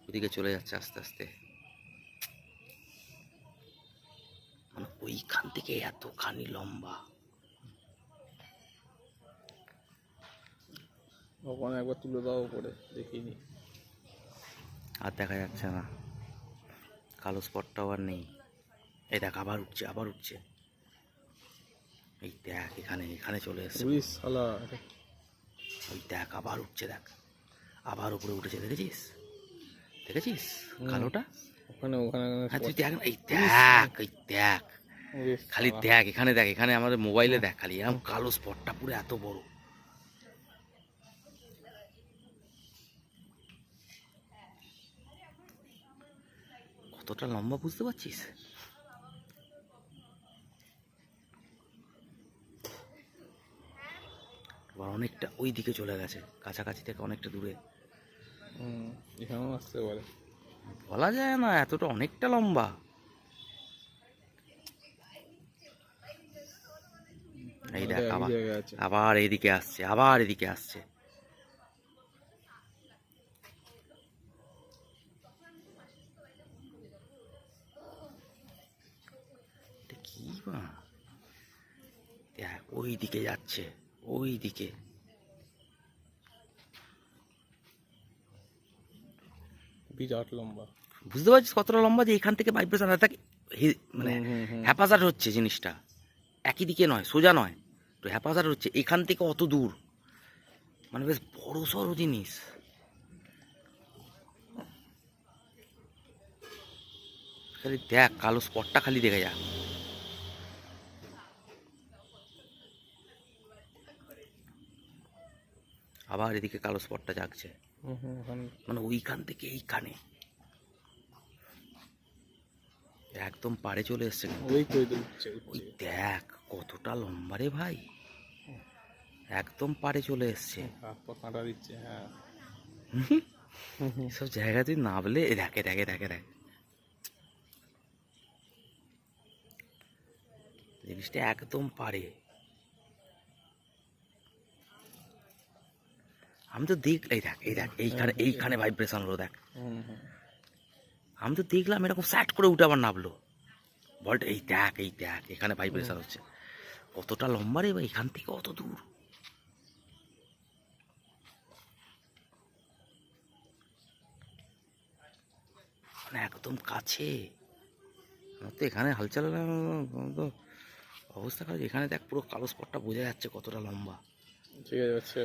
ওইদিকে চলে যাচ্ছে আস্তে আস্তে। মানে ওইখান থেকে এতখানি লম্বা। ওখানে একবার তুলে দাও করে দেখিনি। আর দেখা যাচ্ছে না, কালো স্পটটাও আর নেই। এই দেখ আবার উঠছে, আবার উঠছে। এই দেখ এখানে এখানে চলে এসছে। ওই দেখ আবার উঠছে, দেখ আবার উপরে উঠেছে, দেখেছিস দেখেছিস কালোটা? ওখানে ওখানে হ্যাঁ তুই দেখ, এই দেখ এই দেখ, খালি দেখ এখানে, দেখ এখানে আমাদের মোবাইলে দেখ খালি এরকম কালো স্পটটা পুরো এত বড়। কতটা লম্বা বুঝতে পারছিস? আবার অনেকটা ওই দিকে চলে গেছে, কাছাকাছি থেকে অনেকটা দূরে। এখানেও আসতে পারে, বলা যায় না, এতটা অনেকটা লম্বা। এই দেখ আবার আবার এদিকে আসছে, আবার এদিকে আসছে। কি বা দেখ ওই দিকে যাচ্ছে, ওই দিকে। বিরাট লম্বা। বুঝতে পারছিস কতটা লম্বা? যে এখান থেকে ভাইব্রেশন থাকে, মানে হ্যাপাজার্ড হচ্ছে জিনিসটা, একই দিকে নয়, সোজা নয়, তো হ্যাপাজার্ড হচ্ছে এখান থেকে অত দূর। মানে বেশ বড় সড়ো জিনিস। খালি দেখ কালো স্পটটা খালি দেখে যা। আবার এদিকে কালো স্পটটা জাগছে, মানে ওইখান থেকে এইখানে একদম পাড়ে চলে এসছে। ওই দেখ কতটা লম্বা রে ভাই, একদম পাড়ে চলে এসছে। কাঁটা দিচ্ছে। হ্যাঁ, সব জায়গা তুই নামলে দেখে দেখে দেখে দেখ জিনিসটা একদম পারে। আমি তো দেখ, এই দেখ এই দেখ এইখানে এইখানে ভাইব্রেশন হলো দেখ। আমি তো দেখলাম এরকম স্যাট করে উঠে আবার নামলো বলটা। এই দেখ এই দেখ এখানে ভাইব্রেশন হচ্ছে। কতটা লম্বা রে ভাই, এখান থেকে অত দূর। মানে একদম কাছে। আমার তো এখানে হালচাল তো অবস্থা খারাপ। এখানে দেখ পুরো কালো স্পটটা বোঝা যাচ্ছে কতটা লম্বা। ঠিক আছে।